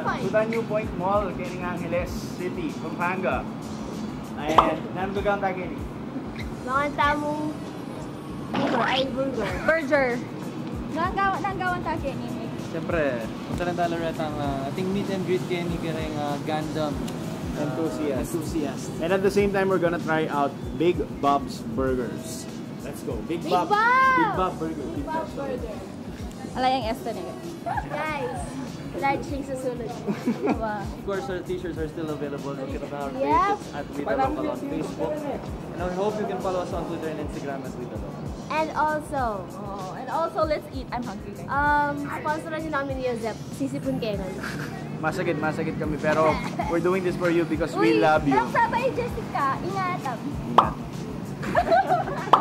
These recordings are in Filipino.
to the New Point Mall, Kening Angeles City, Pampanga. And Nambugang Takini. Mga tamong burger. Burger. Nanggawan Takini. Siyempre, punta lang tayo rin ang ating meet and greet Kenny kareng Gundam enthusiast. And at the same time, we're gonna try out Big Bob's Burgers. Let's go. Big Bob Burger. Big Bob Burger. Alang yung este nila. Guys, large things sa sulod. Of course, our t-shirts are still available. Look at our Yep. pages at With the Local on Facebook. And I hope you can follow us on Twitter and Instagram at With the Local. And also, let's eat. I'm hungry. sponsoran nyo namin ni Joseph, Sisipon Kenan. Masakit kami. Pero we're doing this for you because we love you. Parang sabay, Jessica. Ingatan.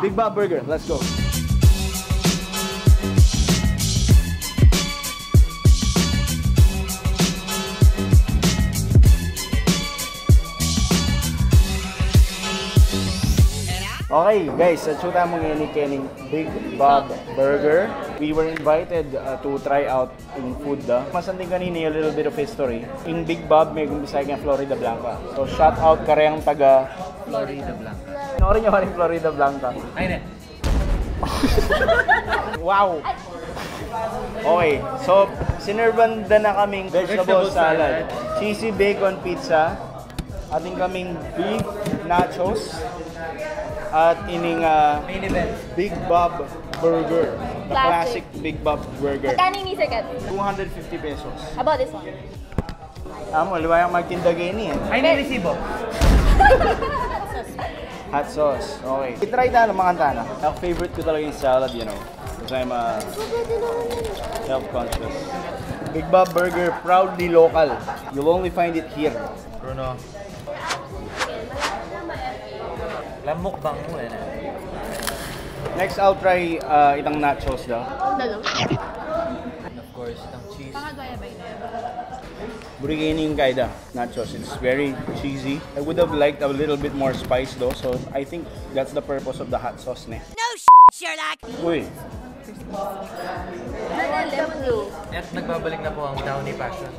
Big Bob Burger. Let's go. Okay guys, sa chuta mo ngayon ni Kening Big Bob Burger. We were invited to try out in food. Masanding kanina a little bit of history. In Big Bob, may gumbisay ng Florida Blanca. So shout out kareyang taga Florida Blanca. Nori nyo rin Florida Blanca. Ayun eh. Wow! Okay, so sinerban na kaming vegetable salad, cheesy bacon pizza, ating kaming beef nachos, at ining Main event. Big Bob Burger. The classic Big Bob Burger. Magkano yung second? 250 pesos. How about this one? Amo, liwayang magtindagay ni eh. Ay, niresibo. Hot sauce. Okay. I-try na mga tana. Ang favorite ko talaga yung salad, you know. Because I'm health conscious. Big Bob Burger, proudly local. You'll only find it here. Bruno. Lamok bang mo eh. Next, I'll try itang nachos daw. Of course, itang cheese. Burigini yung kaida nachos. It's very cheesy. I would have liked a little bit more spice though, so I think that's the purpose of the hot sauce ne. No Sherlock! Uy! At nagbabalik na po ang Downy Passion.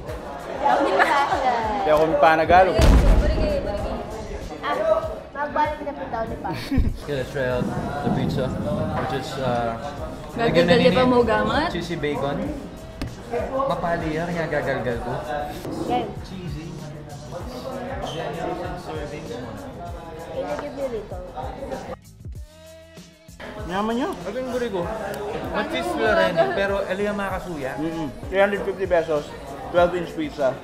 Kaya kung panagalog. Magbalik na po daw ni Pa. Okay, let's try out the pizza, which is Gagalgali pa mo gamat? cheesy bacon. Mapali yan, kaya gagalgal ko. Okay. Cheesy. Generous servings mo. Ilagay mo rito. Yaman nyo. Ito yung guri ko. Mag-cheese sila rin, pero aliya makasuya. 350 pesos, 12-inch pizza.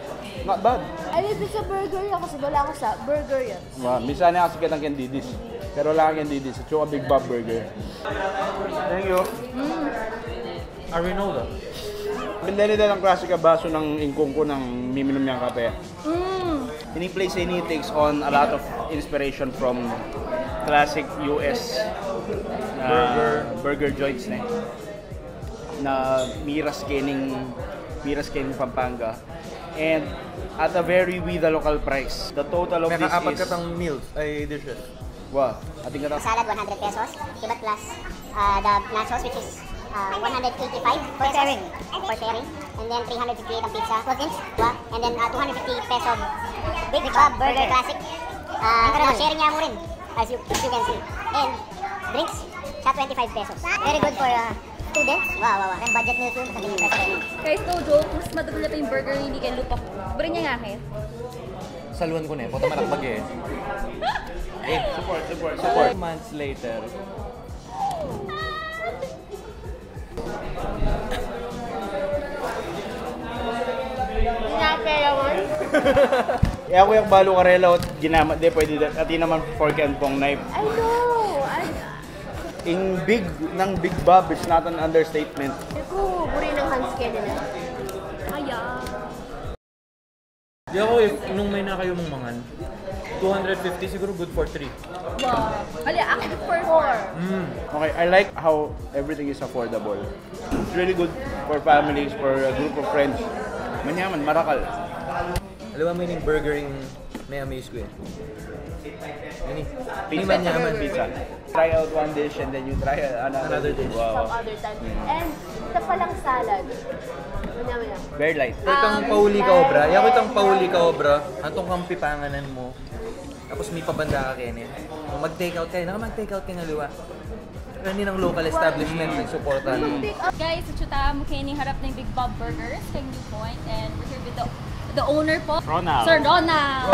Not bad. Ay, may sa burger yan kasi wala ako sa burger yan. Misa na kasi kitang candidis. Pero wala kang candidis. At yung Big Bob Burger. Thank you. Arinola. Pinili ang klasika baso ng ingkong ko ng miminom niyang kape. Ini-place ini takes on a lot of inspiration from classic US burger joints na Miras Kening Pampanga. And at a very with the local price. The total of this is... May kaapat katang meals ay dishes. Wow, ating katang... Salad 100 pesos, kibat plus the nachos which is 185 per sharing. And then 358 ang pizza, 12-inch. And then 250 peso Big Bob Burger Classic. Sharing niya mo rin, as you can see. And drinks, siya 25 pesos. Very good for students. Wow. Ang budget meals yun, sabi niyo president. Guys, no joke, mas matagal na pa yung burger hindi kayo lupa. Bring niya nga akin. Saluan ko na eh, puto malakbag eh. Support. 4 months later. Eh ako yung balo karela at ginamit de pwede ati naman fork and pong knife. I know! In big ng Big Bob is not an understatement. Ito, buri ng hands kaya nila. Di ako nung may na kayo mong mangan, 250 siguro good for 3. Wow. Ali, akin for 4. Okay, I like how everything is affordable. It's really good for families, for a group of friends. Manyaman, marakal. Alam mo yung burgering May amaze ko eh. Ini Pizza. Manyaman. Pizza. Try out one dish and then you try another dish. Some Wow. other time. And ito palang salad. Manya. Very light. Itong pauli ka obra. Yaw itong pauli ka obra. Atong kang pipanganan mo. Tapos may pabanda ka kene. Mag-take out kayo. Mag-take out kayo nga liwa. Hindi ng local establishment nagsuporta. Guys, sa Chuta, Keni harap ng Big Bob Burgers kay New Point, and we're here with the owner po, Ronald. Sir Ronald.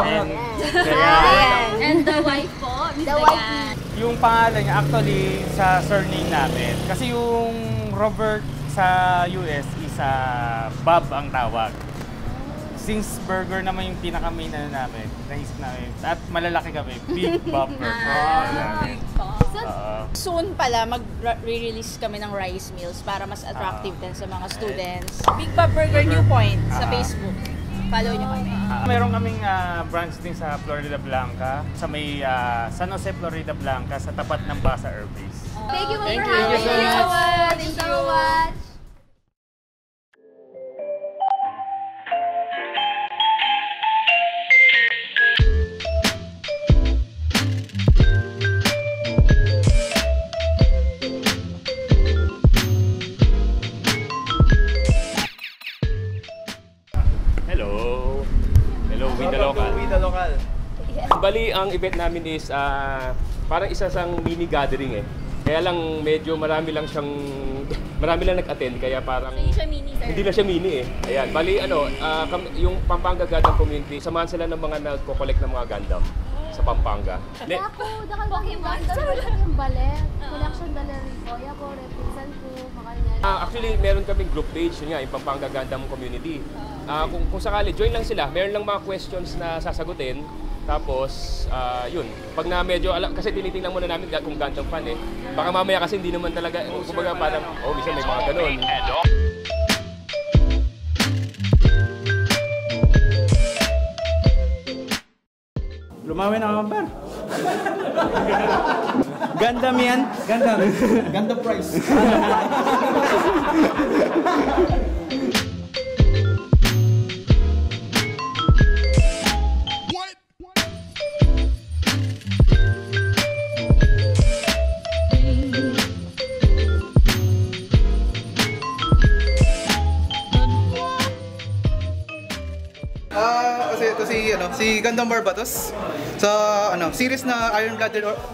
And the wife po, Miss Dayan. Yung pangalan niya actually sa surname namin. Kasi yung Robert sa US is Bob ang tawag. Since burger naman yung pinaka-main namin, naisip namin. At malalaki kami, Big Bob Burger. Big Bob. Soon pala mag-release kami ng rice meals para mas attractive din sa mga students. Big Bob Burger New Point sa Facebook. Follow nyo kami. Meron kaming branch din sa Florida Blanca, sa may San Jose, Florida Blanca, sa tapat ng Basa Airbase. Thank you, Thank you so much. Thank you so much. Hello, with the local. With the local. Bali, ang event namin is parang isa sang mini gathering eh. Kaya lang medyo marami lang nag-attend kaya parang Hindi siya mini, sir. hindi na siya mini eh. Ayan, bali yung Pampanga Gundam community, samahan sila ng mga nagko-collect ng mga Gundam sa Pampanga. Ako, dakal Pokemon. Yung balet. Collection gallery ko. Ako, represent ko. Makanyan. Actually, meron kaming group page, yun nga, yung Pampanga Gundam community. Kung sakali, join lang sila. Meron lang mga questions na sasagutin. Tapos, yun. Pag na medyo, kasi tinitingnan muna namin kung Gundam fan eh. Baka mamaya kasi hindi naman talaga, kumbaga parang, minsan may mga ganun. Lumawin na naman par. Gundam yan. Gundam. Gundam price. Kasi ito si Gundam Bob sa series na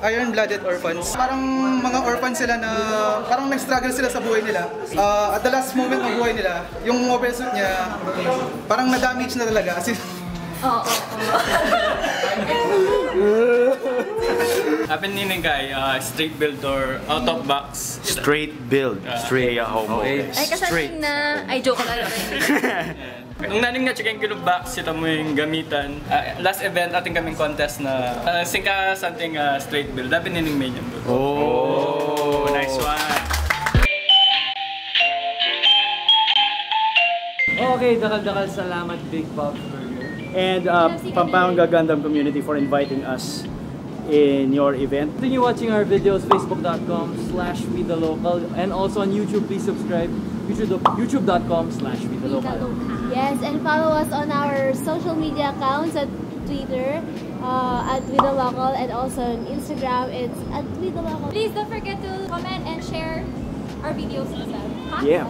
Iron-Blooded Orphans. Parang mga orphans sila na parang nag-struggle sila sa buhay nila. At the last moment ng buhay nila, yung mobile suit niya parang na-damage na talaga. Happen ni guy, straight build or out of box? Straight build. Straight homo. Ay, kasaling na. Ay, joke lang. Nung naning nga checking kilo box, ito mo yung gamitan. Last event, ating kaming contest na singka something straight build. Dapat nining medium build. Oh, nice one. Okay, dakal-dakal salamat Big Bob Burger. And Pampanga Gundam community for inviting us in your event. Continue watching our videos, facebook.com/WeTheLocal, and also on YouTube. Please subscribe, youtube.com/WeTheLocal. Yes, and follow us on our social media accounts at Twitter, at With The Local, and also on Instagram, it's at With The Local. Please don't forget to comment and share our videos as well. Huh? Yeah.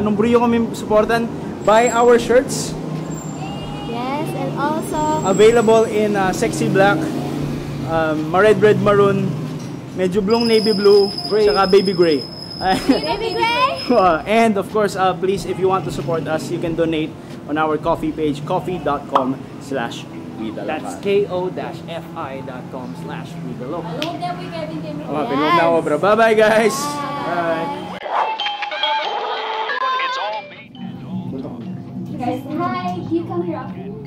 Numbriyo kami supportan. Buy our shirts. Yes, and also Available in sexy black, red maroon, medyo blue navy blue, saka baby gray. Baby Gray. And of course, please, if you want to support us, you can donate on our coffee page, coffee.com/WeTheLocal. That's ko-fi.com/WeTheLocal. Hello there, we Kevin Kemi. Pinod na ako, bro. Bye-bye, guys! Bye! Guys, hi. Can you come here often?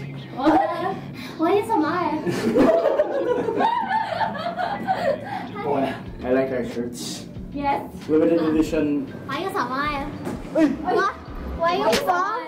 Why is Amaya? I like our shirts. Yes. Limited edition. Why is Amaya? What? Why are you from?